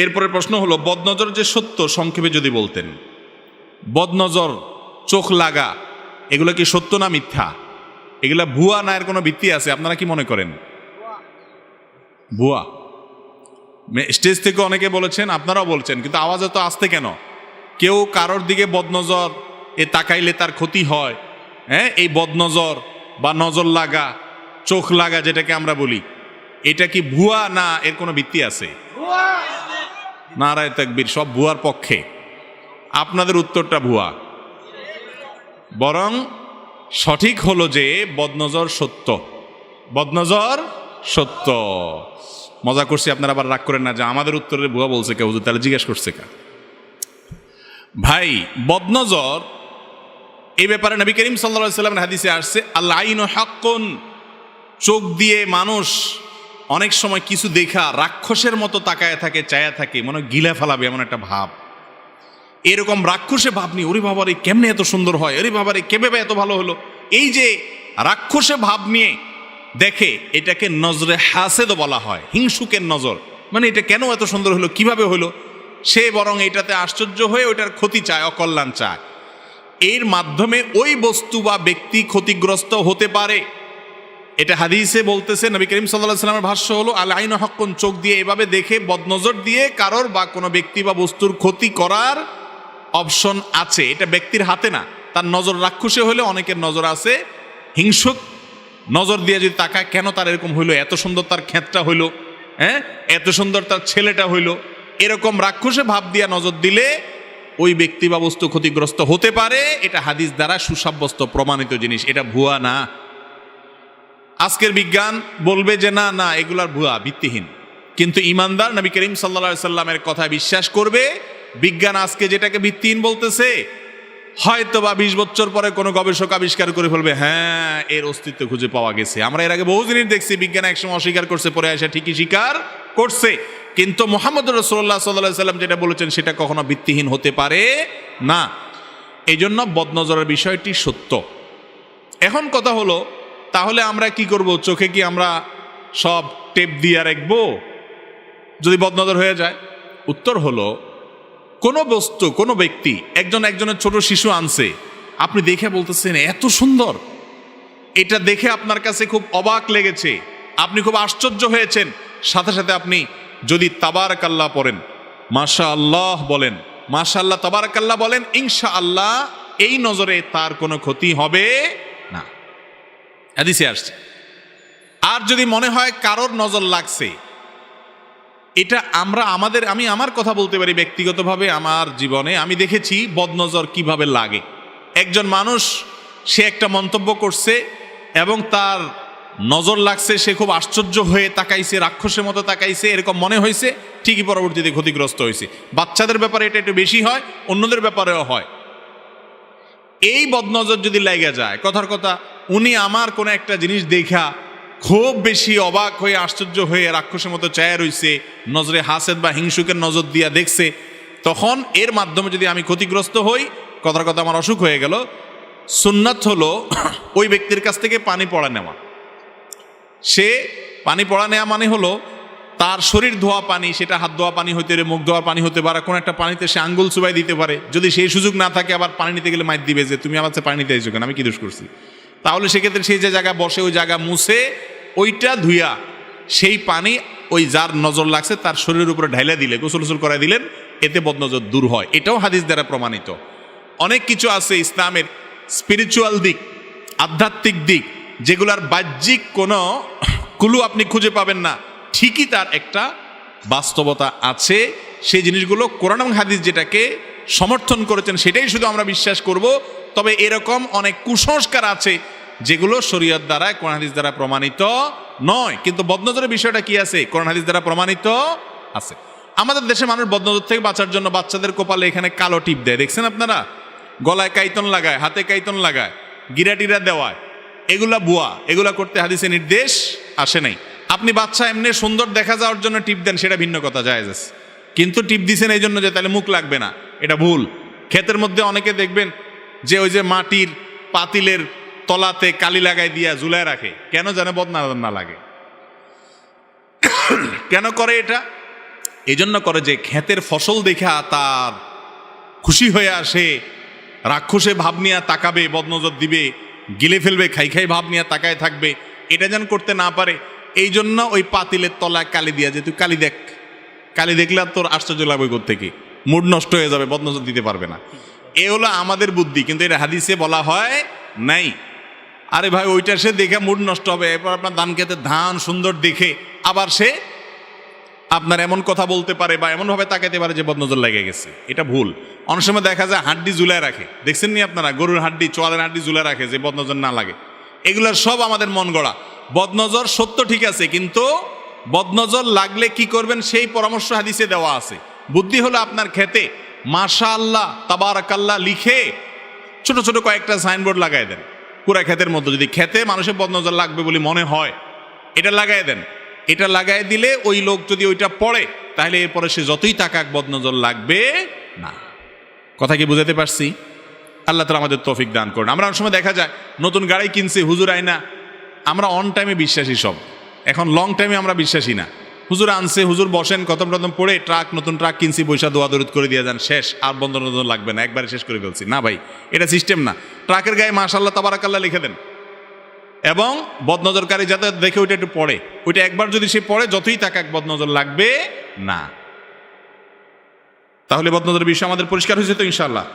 এরপরে প্রশ্ন হলো, বদনজর যে সত্য সংক্ষেপে যদি বলতেন। বদনজর, চোখ লাগা, এগুলো কি সত্য না মিথ্যা? এগুলা ভুয়া না এর কোনো ভিত্তি আছে? আপনারা কি মনে করেন? ভুয়া। স্টেজ থেকে অনেকে বলেছেন, আপনারাও বলছেন, কিন্তু আওয়াজ এত আসতে কেন? কেউ কারোর দিকে বদনজর এ তাকাইলে তার ক্ষতি হয়, হ্যাঁ? এই বদনজর বা নজর লাগা, চোখ লাগা যেটাকে আমরা বলি, এটা কি ভুয়া না এর কোনো ভিত্তি আছে? নারায়ে তাকবীর, সব ভুয়ার পক্ষে। আপনাদের উত্তরটা ভুয়া। বরং সঠিক হলো যে বদনজর সত্য, বদনজর সত্য। মজা করছি, আপনারা আবার রাগ করেন না যে আমাদের উত্তরে ভুয়া বলছে কেউ, তাহলে জিজ্ঞেস করছে কা? ভাই, বদনজর এই ব্যাপারে নবী করিম সাল্লাল্লাহু আলাইহি ওয়াসাল্লামের হাদিসে আসছে, আল আইনু হাক্কুন। চোখ দিয়ে মানুষ অনেক সময় কিছু দেখা রাক্ষসের মতো তাকায় থাকে, চায়া থাকে, মনে গিলা ফেলাবে এমন একটা ভাব। এরকম রাক্ষসে ভাব নিয়ে, ওরে বাবারে কেমনে এত সুন্দর হয়, ওরে বাবারে কেভাবে এত ভালো হলো, এই যে রাক্ষসে ভাব নিয়ে দেখে, এটাকে নজরে হাসেদ বলা হয়, হিংসুকের নজর। মানে এটা কেন এত সুন্দর হলো, কিভাবে হলো, সে বরং এটাতে আশ্চর্য হয়ে ওটার ক্ষতি চায়, অকল্যাণ চায়। এর মাধ্যমে ওই বস্তু বা ব্যক্তি ক্ষতিগ্রস্ত হতে পারে। এটা হাদিসে বলতেছে, নবী করিম সাল্লাল্লাহু আলাইহি ওয়াসাল্লামের ভাষ্য হলো, আল আইনু হাক্কুন। চোখ দিয়ে এভাবে দেখে, বদনজর দিয়ে কারোর বা কোনো ব্যক্তি বা বস্তুর ক্ষতি করার অপশন আছে। এটা ব্যক্তির হাতে না, তার নজর রাক্ষসে হলে অনেকের নজর আছে হিংসুক নজর দিয়ে যদি তাকায়, কেন তার এরকম হইলো, এত সুন্দর তার ক্ষেতটা হইলো, হ্যাঁ, এত সুন্দর তার ছেলেটা হইলো, এরকম রাক্ষসে ভাব দিয়া নজর দিলে ওই ব্যক্তি বা বস্তু ক্ষতিগ্রস্ত হতে পারে। এটা হাদিস দ্বারা সুসাব্যস্ত প্রমাণিত জিনিস, এটা ভুয়া না। আজকের বিজ্ঞান বলবে যে না না এগুলার ভুয়া, ভিত্তিহীন, কিন্তু ইমানদার নবী করিম সাল্লাল্লাহু আলাইহি সাল্লামের কথা বিশ্বাস করবে। বিজ্ঞান আজকে যেটাকে ভিত্তিহীন বলতেছে, হয়তো বা 20 বছর পরে কোনো গবেষক আবিষ্কার করে ফেলবে, হ্যাঁ এর অস্তিত্ব খুঁজে পাওয়া গেছে। আমরা এর আগে বহু জিনিস দেখছি, বিজ্ঞান একসময় অস্বীকার করছে, পরে এসে ঠিকই স্বীকার করছে। কিন্তু মুহাম্মদ রাসূলুল্লাহ সাল্লাল্লাহু আলাইহি সাল্লাম যেটা বলেছেন সেটা কখনো ভিত্তিহীন হতে পারে না। এই জন্য বদনজরের বিষয়টি সত্য। এখন কথা হলো, তাহলে আমরা কি করব? চোখে কি আমরা সব টেপ দিয়ে রাখবো যদি বদনজর হয়ে যায়? উত্তর হলো, কোনো বস্তু, কোনো ব্যক্তি, একজনের ছোট শিশু আনছে, আপনি দেখে বলতেছেন এত সুন্দর, এটা দেখে আপনার কাছে খুব অবাক লেগেছে, আপনি খুব আশ্চর্য হয়েছেন, সাথে সাথে আপনি যদি তাবারাকাল্লাহ পড়েন, মাশাআল্লাহ বলেন, মাশাআল্লাহ তাবারাকাল্লাহ বলেন, ইনশাআল্লাহ এই নজরে তার কোনো ক্ষতি হবে না, হাদিসে আসছে। আর যদি মনে হয় কারোর নজর লাগছে, এটা আমি আমার কথা বলতে পারি ব্যক্তিগতভাবে, আমার জীবনে আমি দেখেছি বদনজর কিভাবে লাগে। একজন মানুষ, সে একটা মন্তব্য করছে এবং তার নজর লাগছে, সে খুব আশ্চর্য হয়ে তাকাইছে, রাক্ষসের মতো তাকাইছে, এরকম মনে হয়েছে, ঠিকই পরবর্তীতে ক্ষতিগ্রস্ত হয়েছে। বাচ্চাদের ব্যাপারে এটা একটু বেশি হয়, অন্যদের ব্যাপারেও হয়। এই বদনজর যদি লেগে যায়, কথার কথা, উনি আমার কোনো একটা জিনিস দেখা খুব বেশি অবাক হয়ে, আশ্চর্য হয়ে রাক্ষসের মতো চায়া রইছে, নজরে হাসেদ বা হিংসুকের নজর দিয়া দেখছে, তখন এর মাধ্যমে যদি আমি ক্ষতিগ্রস্ত হই, কথার কথা আমার অসুখ হয়ে গেল, সুন্নাত হলো ওই ব্যক্তির কাছ থেকে পানি পড়া নেওয়া। সে পানি পড়া নেওয়া মানে হলো তার শরীর ধোয়া পানি, সেটা হাত ধোয়া পানি হইতে পারে, মুখ ধোয়া পানি হতে পারে, কোনো একটা পানিতে সে আঙ্গুল চুবাই দিতে পারে। যদি সেই সুযোগ না থাকে, আবার পানি নিতে গেলে মাইর দিবে যে তুমি আমার পানি নিতে এসেছো কেন, আমি কি দোষ করছি? তাহলে সেক্ষেত্রে সেই যে জায়গা বসে, ওই জায়গা মুছে, ওইটা ধুইয়া সেই পানি ওই যার নজর লাগছে তার শরীরের উপরে ঢাইলা দিলে, গোসল গোসল করাই দিলেন, এতে বদনজর দূর হয়। এটাও হাদিস দ্বারা প্রমাণিত। অনেক কিছু আছে ইসলামের স্পিরিচুয়াল দিক, আধ্যাত্মিক দিক, যেগুলার বাহ্যিক কোনো কুলু আপনি খুঁজে পাবেন না, ঠিকই তার একটা বাস্তবতা আছে। সেই জিনিসগুলো কোরআন এবং হাদিস যেটাকে সমর্থন করেছেন সেটাই শুধু আমরা বিশ্বাস করব। তবে এরকম অনেক কুসংস্কার আছে যেগুলো শরীয়ত দ্বারা, কোরআন হাদিস দ্বারা প্রমাণিত নয়। কিন্তু বদনজরের বিষয়টা কি আছে? কোরআন হাদিস দ্বারা প্রমাণিত আছে। আমাদের দেশে মানুষ বদনজর থেকে বাঁচার জন্য বাচ্চাদের কপালে এখানে কালো টিপ দেয়, দেখছেন আপনারা? গলায় কাইতন লাগায়, হাতে কাইতন লাগায়, গিরাটিরা দেওয়ায়, এগুলা বুয়া। এগুলা করতে হাদিসে নির্দেশ আসে নাই। আপনি বাচ্চা এমনি সুন্দর দেখা যাওয়ার জন্য টিপ দেন, সেটা ভিন্ন কথা, জায়েজ আছে। কিন্তু টিপ দিছেন এই জন্য যে তাহলে মুখ লাগবে না, এটা ভুল। ক্ষেতের মধ্যে অনেকে দেখবেন যে ওই যে মাটির পাতিলের তলাতে কালি লাগাই দিয়া ঝুলায় রাখে, কেন জানে? বদনা না লাগে। কেন করে এটা? এই জন্য করে যে ক্ষেতের ফসল দেখা তার খুশি হয়ে আসে, রাক্ষসে ভাব নিয়ে তাকাবে, বদনজর দিবে, গিলে ফেলবে, খাই খাই ভাব নিয়ে তাকায় থাকবে, এটা যেন করতে না পারে এই জন্য ওই পাতিলের তলায় কালি দিয়া যে তুই কালি দেখ, কালি দেখলে আর তোর আশ্চর্য লাগবে থেকে মুড নষ্ট হয়ে যাবে, বদনজর দিতে পারবে না। এ হলো আমাদের বুদ্ধি, কিন্তু এটা হাদিসে বলা হয় নাই। আরে ভাই ওইটা সে দেখে মুড নষ্ট হবে, এরপর আপনার ধান খেতে ধান সুন্দর দেখে আবার সে আপনার এমন কথা বলতে পারে বা এমনভাবে তাকাইতে পারে যে বদনজর লেগে গেছে। এটা ভুল। অনেক সময় দেখা যায় হাড্ডি ঝুলায় রাখে, দেখছেন নি আপনারা, গরুর হাড্ডি, চোয়ালের হাড্ডি ঝুলায় রাখে যে বদনজর না লাগে। এগুলোর সব আমাদের মন গড়া। বদনজর সত্য ঠিক আছে, কিন্তু বদনজর লাগলে কি করবেন সেই পরামর্শ হাদিসে দেওয়া আছে। বুদ্ধি হলো আপনার খেতে মাশাআল্লাহ তাবারাকাল্লাহ লিখে ছোট ছোট কয়েকটা সাইনবোর্ড লাগাই দেন পুরা ক্ষেতের মধ্যে। যদি খেতে মানুষের বদনজর লাগবে বলে মনে হয় এটা লাগাই দেন। এটা লাগাই দিলে ওই লোক যদি ওইটা পড়ে তাহলে এরপরে সে যতই তাকাক বদনজর লাগবে না। কথা কি বুঝাতে পারছি? আল্লাহ তাআলা আমাদের তৌফিক দান করুন। আমরা অনেক সময় দেখা যায় নতুন গাড়ি কিনছে, হুজুর আইনা, আমরা অন টাইমে বিশ্বাসী সব, এখন লং টাইমে আমরা বিশ্বাসী না। হুজুর আনছে, হুজুর বসেন, খতম টতম পড়ে ট্রাক, নতুন ট্রাক কিনছি, পয়সা দোয়া দরুদ করে দিয়ে যান, শেষ, আর বন্ধন লাগবে না, একবারে শেষ করে ফেলছি। না ভাই, এটা সিস্টেম না। ট্রাকের গায়ে মাশাআল্লাহ তাবারাকাল্লাহ লিখে দেন এবং বদনজরকারী যাতে দেখে ওইটা একটু পড়ে, ওইটা একবার যদি সে পড়ে যতই তাকাক বদনজর লাগবে না। তাহলে বদনজরের বিষয় আমাদের পরিষ্কার হয়েছে তো ইনশাআল্লাহ।